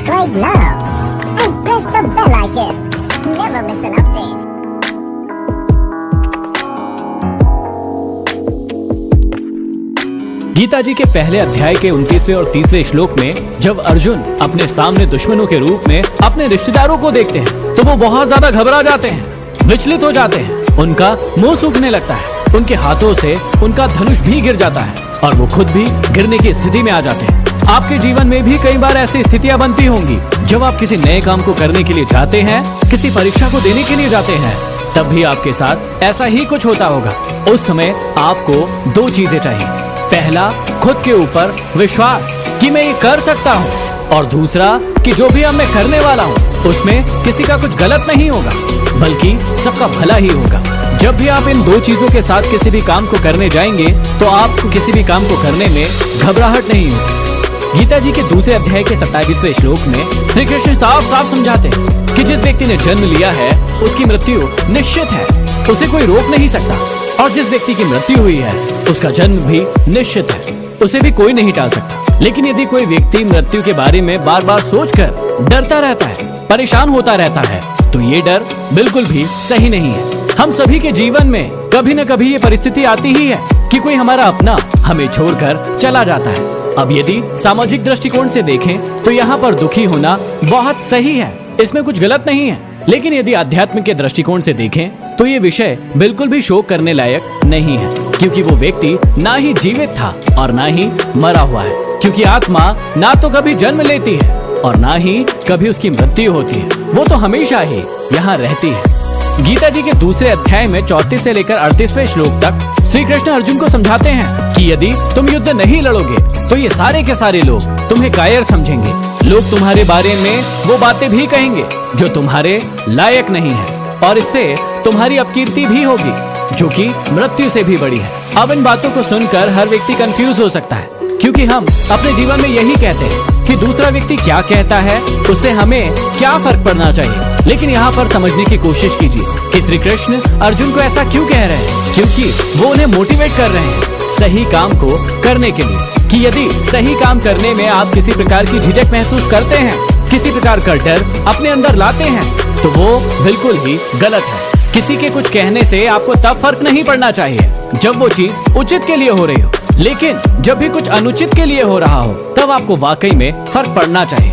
Subscribe now and press the bell icon. Never miss an update. Gita जी के पहले अध्याय के 29वें और 30वें श्लोक में जब अर्जुन अपने सामने दुश्मनों के रूप में अपने रिश्तेदारों को देखते हैं तो वो बहुत ज्यादा घबरा जाते हैं, विचलित हो जाते हैं, उनका मुंह सूखने लगता है, उनके हाथों से उनका धनुष भी गिर जाता है और वो खुद भी गिरने की स्थिति में आ जाते हैं। आपके जीवन में भी कई बार ऐसी स्थितियां बनती होंगी जब आप किसी नए काम को करने के लिए जाते हैं, किसी परीक्षा को देने के लिए जाते हैं, तब भी आपके साथ ऐसा ही कुछ होता होगा। उस समय आपको दो चीजें चाहिए, पहला खुद के ऊपर विश्वास कि मैं ये कर सकता हूँ, और दूसरा कि जो भी अब मैं करने वाला हूँ उसमें किसी का कुछ गलत नहीं होगा बल्कि सबका भला ही होगा। जब भी आप इन दो चीजों के साथ किसी भी काम को करने जाएंगे तो आपको किसी भी काम को करने में घबराहट नहीं होगी। गीता जी के दूसरे अध्याय के 27वें श्लोक में श्री कृष्ण साफ साफ समझाते हैं कि जिस व्यक्ति ने जन्म लिया है उसकी मृत्यु निश्चित है, उसे कोई रोक नहीं सकता, और जिस व्यक्ति की मृत्यु हुई है उसका जन्म भी निश्चित है, उसे भी कोई नहीं टाल सकता। लेकिन यदि कोई व्यक्ति मृत्यु के बारे में बार बार सोचकर डरता रहता है, परेशान होता रहता है, तो ये डर बिल्कुल भी सही नहीं है। हम सभी के जीवन में कभी न कभी ये परिस्थिति आती ही है कि कोई हमारा अपना हमें छोड़कर चला जाता है। अब यदि सामाजिक दृष्टिकोण से देखें तो यहाँ पर दुखी होना बहुत सही है, इसमें कुछ गलत नहीं है। लेकिन यदि आध्यात्म के दृष्टिकोण से देखें तो ये विषय बिल्कुल भी शोक करने लायक नहीं है, क्योंकि वो व्यक्ति ना ही जीवित था और ना ही मरा हुआ है, क्योंकि आत्मा ना तो कभी जन्म लेती है और ना ही कभी उसकी मृत्यु होती है, वो तो हमेशा ही यहाँ रहती है। गीता जी के दूसरे अध्याय में 34 से लेकर 38वें श्लोक तक श्री कृष्ण अर्जुन को समझाते हैं कि यदि तुम युद्ध नहीं लड़ोगे तो ये सारे के सारे लोग तुम्हें कायर समझेंगे। लोग तुम्हारे बारे में वो बातें भी कहेंगे जो तुम्हारे लायक नहीं है, और इससे तुम्हारी अपकीर्ति भी होगी जो कि मृत्यु से भी बड़ी है। अब इन बातों को सुनकर हर व्यक्ति कंफ्यूज हो सकता है, क्योंकि हम अपने जीवन में यही कहते हैं कि दूसरा व्यक्ति क्या कहता है उससे हमें क्या फर्क पड़ना चाहिए। लेकिन यहाँ पर समझने की कोशिश कीजिए कि श्री कृष्ण अर्जुन को ऐसा क्यों कह रहे हैं, क्योंकि वो उन्हें मोटिवेट कर रहे हैं सही काम को करने के लिए, कि यदि सही काम करने में आप किसी प्रकार की झिझक महसूस करते हैं, किसी प्रकार का डर अपने अंदर लाते हैं, तो वो बिल्कुल ही गलत है। किसी के कुछ कहने से आपको तब फर्क नहीं पड़ना चाहिए जब वो चीज उचित के लिए हो रही हो, लेकिन जब भी कुछ अनुचित के लिए हो रहा हो तब आपको वाकई में फर्क पड़ना चाहिए।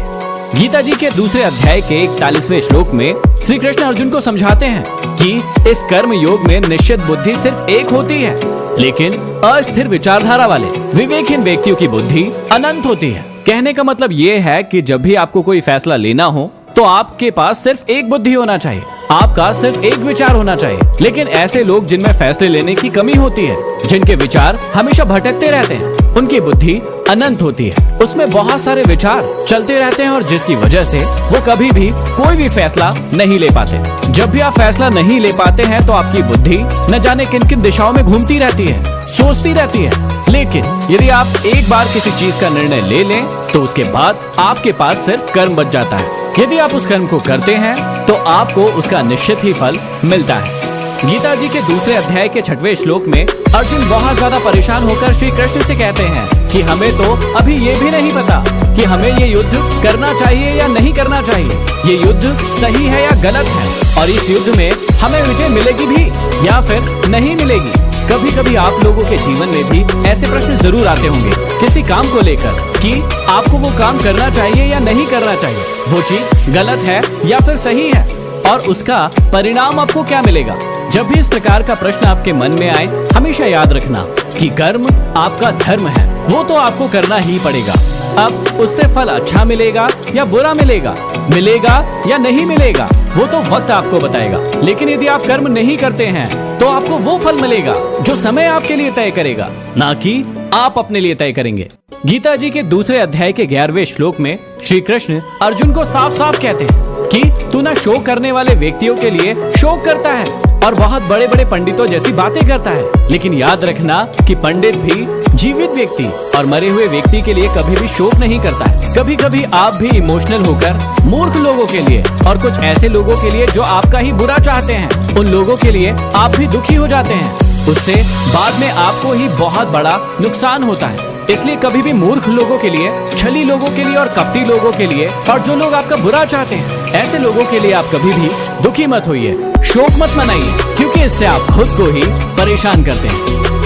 गीता जी के दूसरे अध्याय के 41वें श्लोक में श्री कृष्ण अर्जुन को समझाते हैं कि इस कर्म योग में निश्चित बुद्धि सिर्फ एक होती है, लेकिन अस्थिर विचारधारा वाले विवेकहीन व्यक्तियों की बुद्धि अनंत होती है। कहने का मतलब ये है कि जब भी आपको कोई फैसला लेना हो तो आपके पास सिर्फ एक बुद्धि होना चाहिए, आपका सिर्फ एक विचार होना चाहिए। लेकिन ऐसे लोग जिनमें फैसले लेने की कमी होती है, जिनके विचार हमेशा भटकते रहते हैं, उनकी बुद्धि अनंत होती है, उसमें बहुत सारे विचार चलते रहते हैं और जिसकी वजह से वो कभी भी कोई भी फैसला नहीं ले पाते। जब भी आप फैसला नहीं ले पाते हैं तो आपकी बुद्धि न जाने किन किन दिशाओं में घूमती रहती है, सोचती रहती है। लेकिन यदि आप एक बार किसी चीज का निर्णय ले लें तो उसके बाद आपके पास सिर्फ कर्म बच जाता है। यदि आप उस कर्म को करते हैं तो आपको उसका निश्चित ही फल मिलता है। गीता जी के दूसरे अध्याय के 6वें श्लोक में अर्जुन बहुत ज्यादा परेशान होकर श्री कृष्ण से कहते हैं कि हमें तो अभी ये भी नहीं पता कि हमें ये युद्ध करना चाहिए या नहीं करना चाहिए, ये युद्ध सही है या गलत है, और इस युद्ध में हमें विजय मिलेगी भी या फिर नहीं मिलेगी। कभी कभी आप लोगों के जीवन में भी ऐसे प्रश्न जरूर आते होंगे किसी काम को लेकर कि आपको वो काम करना चाहिए या नहीं करना चाहिए, वो चीज गलत है या फिर सही है, और उसका परिणाम आपको क्या मिलेगा। जब भी इस प्रकार का प्रश्न आपके मन में आए, हमेशा याद रखना कि कर्म आपका धर्म है, वो तो आपको करना ही पड़ेगा। अब उससे फल अच्छा मिलेगा या बुरा मिलेगा, मिलेगा या नहीं मिलेगा, वो तो वक्त आपको बताएगा। लेकिन यदि आप कर्म नहीं करते हैं तो आपको वो फल मिलेगा जो समय आपके लिए तय करेगा, ना कि आप अपने लिए तय करेंगे। गीता जी के दूसरे अध्याय के 11वें श्लोक में श्री कृष्ण अर्जुन को साफ साफ कहते हैं कि तू ना शोक करने वाले व्यक्तियों के लिए शोक करता है और बहुत बड़े बड़े पंडितों जैसी बातें करता है, लेकिन याद रखना कि पंडित भी जीवित व्यक्ति और मरे हुए व्यक्ति के लिए कभी भी शोक नहीं करता है। कभी कभी आप भी इमोशनल होकर मूर्ख लोगों के लिए और कुछ ऐसे लोगों के लिए जो आपका ही बुरा चाहते हैं, उन लोगों के लिए आप भी दुखी हो जाते हैं, उससे बाद में आपको ही बहुत बड़ा नुकसान होता है। इसलिए कभी भी मूर्ख लोगों के लिए, छली लोगों के लिए और कपटी लोगों के लिए, और जो लोग आपका बुरा चाहते हैं, ऐसे लोगों के लिए आप कभी भी दुखी मत होइए, शोक मत मनाइए, क्योंकि इससे आप खुद को ही परेशान करते हैं।